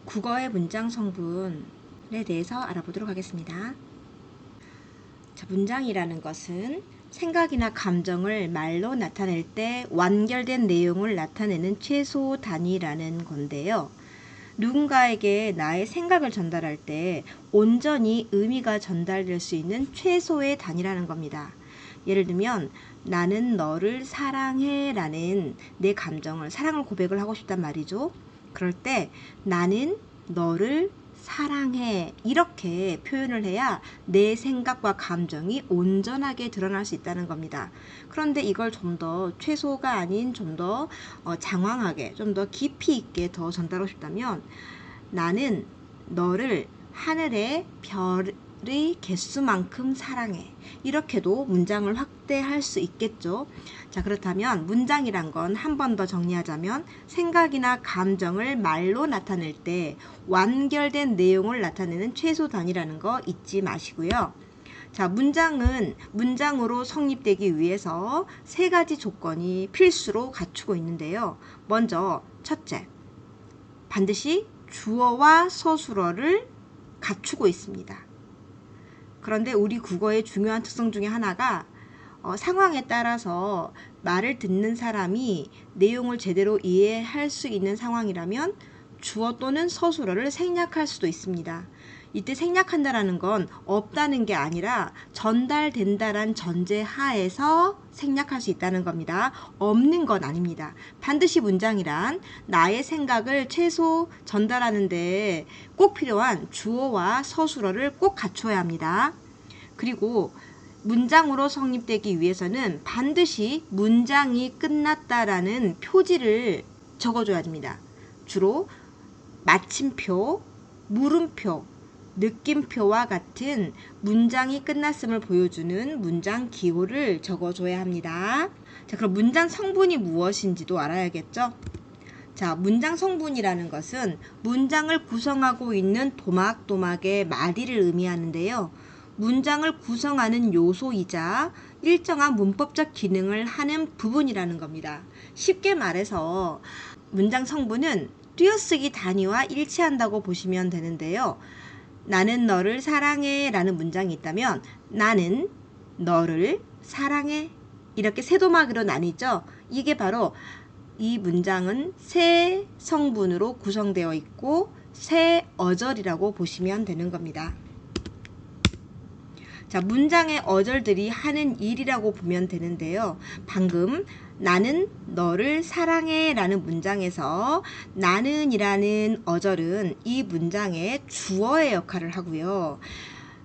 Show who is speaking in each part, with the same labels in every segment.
Speaker 1: 국어의 문장 성분에 대해서 알아보도록 하겠습니다. 자, 문장이라는 것은 생각이나 감정을 말로 나타낼 때 완결된 내용을 나타내는 최소 단위라는 건데요. 누군가에게 나의 생각을 전달할 때 온전히 의미가 전달될 수 있는 최소의 단위라는 겁니다. 예를 들면 나는 너를 사랑해 라는 내 감정을, 사랑을 고백을 하고 싶단 말이죠. 그럴 때 나는 너를 사랑해 이렇게 표현을 해야 내 생각과 감정이 온전하게 드러날 수 있다는 겁니다. 그런데 이걸 좀 더 최소가 아닌 좀 더 장황하게, 좀 더 깊이 있게 더 전달하고 싶다면 나는 너를 하늘의 별의 개수만큼 사랑해. 이렇게도 문장을 확대할 수 있겠죠. 자, 그렇다면 문장이란 건 한 번 더 정리하자면 생각이나 감정을 말로 나타낼 때 완결된 내용을 나타내는 최소 단위라는 거 잊지 마시고요. 자, 문장은 문장으로 성립되기 위해서 세 가지 조건이 필수로 갖추고 있는데요. 먼저 첫째, 반드시 주어와 서술어를 갖추고 있습니다. 그런데 우리 국어의 중요한 특성 중에 하나가 상황에 따라서 말을 듣는 사람이 내용을 제대로 이해할 수 있는 상황이라면 주어 또는 서술어를 생략할 수도 있습니다. 이때 생략한다라는 건 없다는 게 아니라 전달된다란 전제 하에서 생략할 수 있다는 겁니다. 없는 건 아닙니다. 반드시 문장이란 나의 생각을 최소 전달하는데 꼭 필요한 주어와 서술어를 꼭 갖춰야 합니다. 그리고 문장으로 성립되기 위해서는 반드시 문장이 끝났다라는 표지를 적어줘야 됩니다. 주로 마침표, 물음표, 느낌표와 같은 문장이 끝났음을 보여주는 문장 기호를 적어줘야 합니다. 자, 그럼 문장 성분이 무엇인지도 알아야겠죠? 자, 문장 성분이라는 것은 문장을 구성하고 있는 도막도막의 마디를 의미하는데요. 문장을 구성하는 요소이자 일정한 문법적 기능을 하는 부분이라는 겁니다. 쉽게 말해서 문장 성분은 띄어쓰기 단위와 일치한다고 보시면 되는데요. 나는 너를 사랑해 라는 문장이 있다면 나는 너를 사랑해 이렇게 세 도막으로 나뉘죠. 이게 바로 이 문장은 세 성분으로 구성되어 있고 세 어절이라고 보시면 되는 겁니다. 자, 문장의 어절들이 하는 일이라고 보면 되는데요. 방금 나는 너를 사랑해 라는 문장에서 나는 이라는 어절은 이 문장의 주어의 역할을 하고요.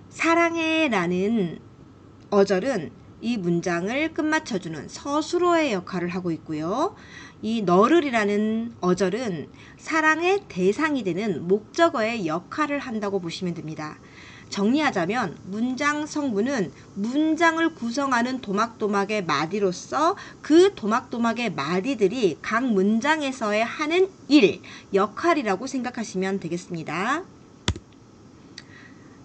Speaker 1: 사랑해 라는 어절은 이 문장을 끝마쳐주는 서술어의 역할을 하고 있고요. 이 너를이라는 어절은 사랑의 대상이 되는 목적어의 역할을 한다고 보시면 됩니다. 정리하자면 문장 성분은 문장을 구성하는 도막도막의 마디로서 그 도막도막의 마디들이 각 문장에서의 하는 일, 역할이라고 생각하시면 되겠습니다.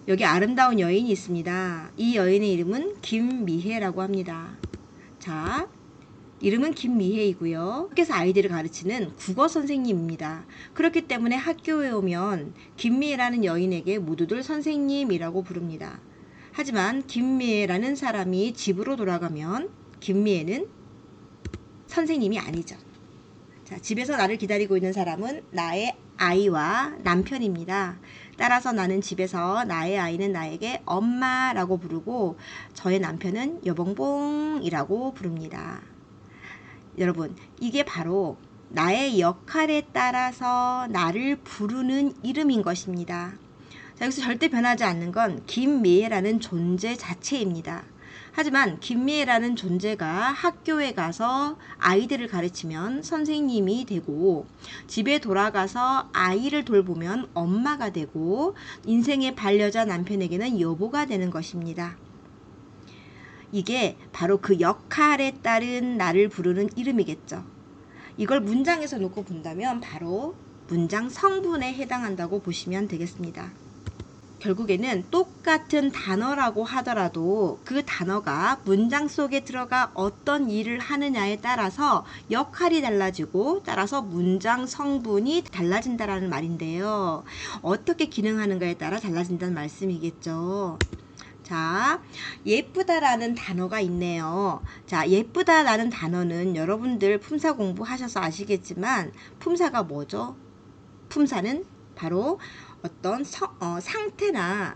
Speaker 1: 여기 아름다운 여인이 있습니다. 이 여인의 이름은 김미혜라고 합니다. 자, 이름은 김미혜이고요. 학교에서 아이들을 가르치는 국어 선생님입니다. 그렇기 때문에 학교에 오면 김미혜라는 여인에게 모두들 선생님이라고 부릅니다. 하지만 김미혜라는 사람이 집으로 돌아가면 김미혜는 선생님이 아니죠. 자, 집에서 나를 기다리고 있는 사람은 나의 아이와 남편입니다. 따라서 나는 집에서 나의 아이는 나에게 엄마라고 부르고 저의 남편은 여봉봉이라고 부릅니다. 여러분, 이게 바로 나의 역할에 따라서 나를 부르는 이름인 것입니다. 자, 여기서 절대 변하지 않는 건 김미애라는 존재 자체입니다. 하지만 김미애라는 존재가 학교에 가서 아이들을 가르치면 선생님이 되고 집에 돌아가서 아이를 돌보면 엄마가 되고 인생의 반려자 남편에게는 여보가 되는 것입니다. 이게 바로 그 역할에 따른 나를 부르는 이름이겠죠. 이걸 문장에서 놓고 본다면 바로 문장 성분에 해당한다고 보시면 되겠습니다. 결국에는 똑같은 단어라고 하더라도 그 단어가 문장 속에 들어가 어떤 일을 하느냐에 따라서 역할이 달라지고 따라서 문장 성분이 달라진다라는 말인데요. 어떻게 기능하는가에 따라 달라진다는 말씀이겠죠. 자, 예쁘다라는 단어가 있네요. 자, 예쁘다라는 단어는 여러분들 품사 공부하셔서 아시겠지만 품사가 뭐죠? 품사는 바로 어떤 상태나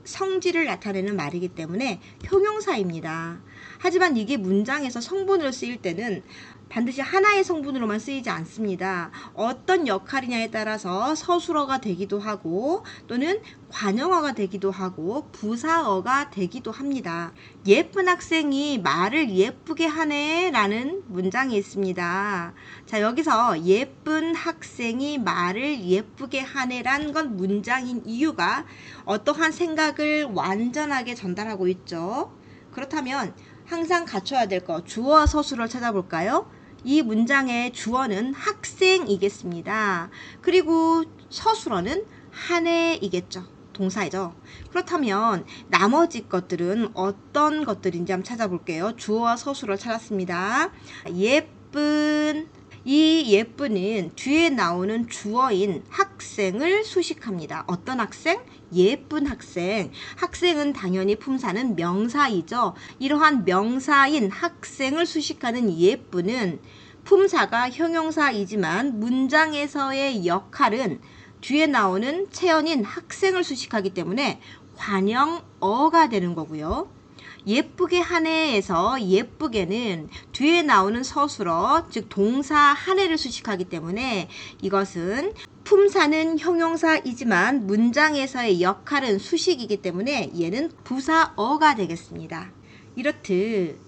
Speaker 1: 성질을 나타내는 말이기 때문에 형용사입니다. 하지만 이게 문장에서 성분으로 쓰일 때는 반드시 하나의 성분으로만 쓰이지 않습니다. 어떤 역할이냐에 따라서 서술어가 되기도 하고 또는 관용어가 되기도 하고 부사어가 되기도 합니다. 예쁜 학생이 말을 예쁘게 하네 라는 문장이 있습니다. 자, 여기서 예쁜 학생이 말을 예쁘게 하네 라는 건 문장인 이유가 어떠한 생각을 완전하게 전달하고 있죠. 그렇다면 항상 갖춰야 될 거 주어 서술어를 찾아볼까요? 이 문장의 주어는 학생이겠습니다. 그리고 서술어는 하네이겠죠. 동사이죠. 그렇다면 나머지 것들은 어떤 것들인지 한번 찾아볼게요. 주어와 서술어를 찾았습니다. 예쁜, 이 예쁜은 뒤에 나오는 주어인 학생을 수식합니다. 어떤 학생? 예쁜 학생. 학생은 당연히 품사는 명사이죠. 이러한 명사인 학생을 수식하는 예쁜은 품사가 형용사이지만 문장에서의 역할은 뒤에 나오는 체언인 학생을 수식하기 때문에 관형어가 되는 거고요. 예쁘게 하네에서 예쁘게는 뒤에 나오는 서술어, 즉 동사 하네를 수식하기 때문에 이것은 품사는 형용사이지만 문장에서의 역할은 수식이기 때문에 얘는 부사어가 되겠습니다. 이렇듯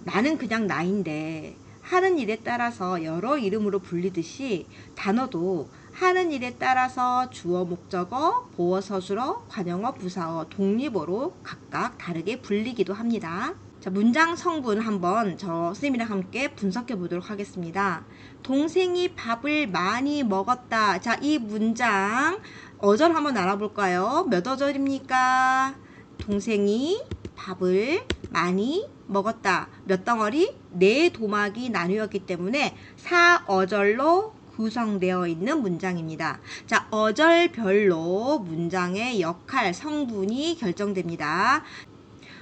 Speaker 1: 나는 그냥 나인데 하는 일에 따라서 여러 이름으로 불리듯이 단어도 하는 일에 따라서 주어, 목적어, 보어, 서술어, 관용어, 부사어, 독립어로 각각 다르게 불리기도 합니다. 자, 문장 성분 한번 선생님이랑 함께 분석해 보도록 하겠습니다. 동생이 밥을 많이 먹었다. 자, 이 문장 어절 한번 알아볼까요? 몇 어절입니까? 동생이 밥을 많이 먹었다. 몇 덩어리? 4도막이 나뉘었기 때문에 4어절로 구성되어 있는 문장입니다. 자, 어절별로 문장의 역할, 성분이 결정됩니다.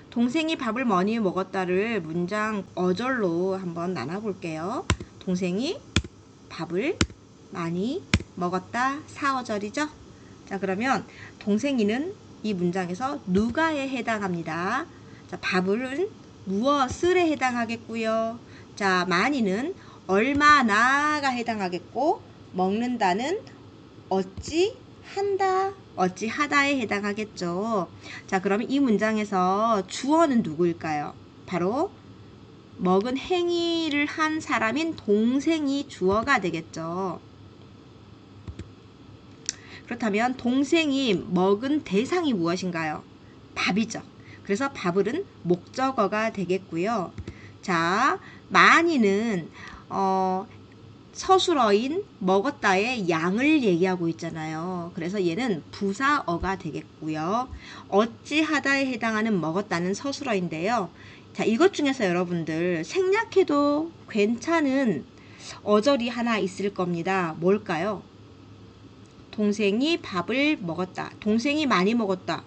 Speaker 1: 동생이 밥을 많이 먹었다를 문장 어절로 한번 나눠볼게요. 동생이 밥을 많이 먹었다. 4어절이죠? 자, 그러면 동생이는 이 문장에서 누가에 해당합니다. 자, 밥은 무엇을에 해당하겠고요. 자, 많이는 얼마나가 해당하겠고, 먹는다는 어찌한다, 어찌하다에 해당하겠죠. 자, 그러면 이 문장에서 주어는 누구일까요? 바로 먹은 행위를 한 사람인 동생이 주어가 되겠죠. 그렇다면 동생이 먹은 대상이 무엇인가요? 밥이죠. 그래서 밥은 목적어가 되겠고요. 자, 많이는 서술어인 먹었다의 양을 얘기하고 있잖아요. 그래서 얘는 부사어가 되겠고요. 어찌하다에 해당하는 먹었다는 서술어인데요. 자, 이것 중에서 여러분들 생략해도 괜찮은 어절이 하나 있을 겁니다. 뭘까요? 동생이 밥을 먹었다. 동생이 많이 먹었다.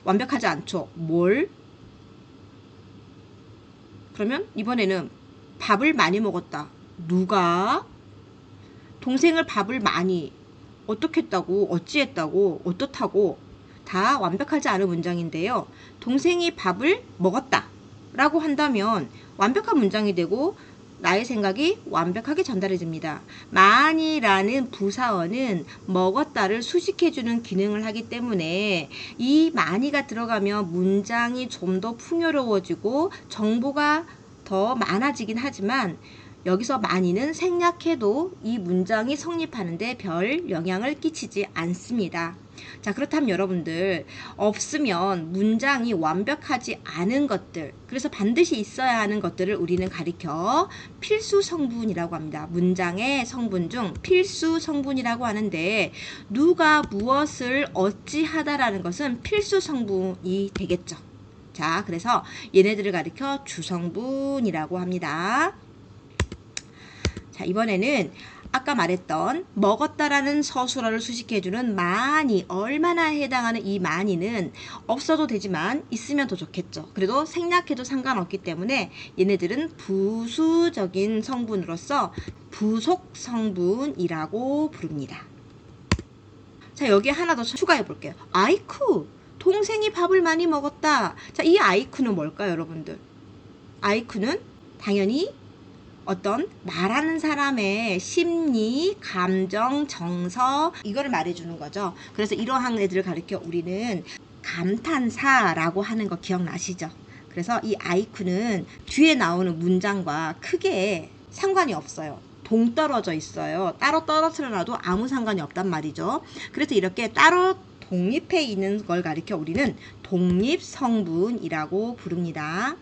Speaker 1: 완벽하지 않죠? 뭘? 그러면 이번에는 밥을 많이 먹었다. 누가? 동생을 밥을 많이 어떻게 했다고, 어찌 했다고, 어떻다고 다 완벽하지 않은 문장인데요. 동생이 밥을 먹었다 라고 한다면 완벽한 문장이 되고 나의 생각이 완벽하게 전달해집니다. 많이라는 부사어는 먹었다를 수식해주는 기능을 하기 때문에 이 많이가 들어가면 문장이 좀 더 풍요로워지고 정보가 더 많아지긴 하지만 여기서 많이는 생략해도 이 문장이 성립하는데 별 영향을 끼치지 않습니다. 자, 그렇다면 여러분들, 없으면 문장이 완벽하지 않은 것들, 그래서 반드시 있어야 하는 것들을 우리는 가리켜 필수 성분이라고 합니다. 문장의 성분 중 필수 성분이라고 하는데, 누가 무엇을 어찌하다라는 것은 필수 성분이 되겠죠. 자, 그래서 얘네들을 가리켜 주성분이라고 합니다. 자, 이번에는 아까 말했던 먹었다라는 서술어를 수식해주는 많이, 얼마나 해당하는 이 많이는 없어도 되지만 있으면 더 좋겠죠. 그래도 생략해도 상관없기 때문에 얘네들은 부수적인 성분으로서 부속 성분이라고 부릅니다. 자, 여기에 하나 더 추가해 볼게요. 아이쿠, 동생이 밥을 많이 먹었다. 자, 이 아이쿠는 뭘까요, 여러분들? 아이쿠는 당연히 어떤 말하는 사람의 심리, 감정, 정서, 이거를 말해주는 거죠. 그래서 이러한 애들을 가리켜 우리는 감탄사라고 하는 거 기억나시죠? 그래서 이 아이쿠는 뒤에 나오는 문장과 크게 상관이 없어요. 동떨어져 있어요. 따로 떨어뜨려 놔도 아무 상관이 없단 말이죠. 그래서 이렇게 따로 독립해 있는 걸 가리켜 우리는 독립성분이라고 부릅니다.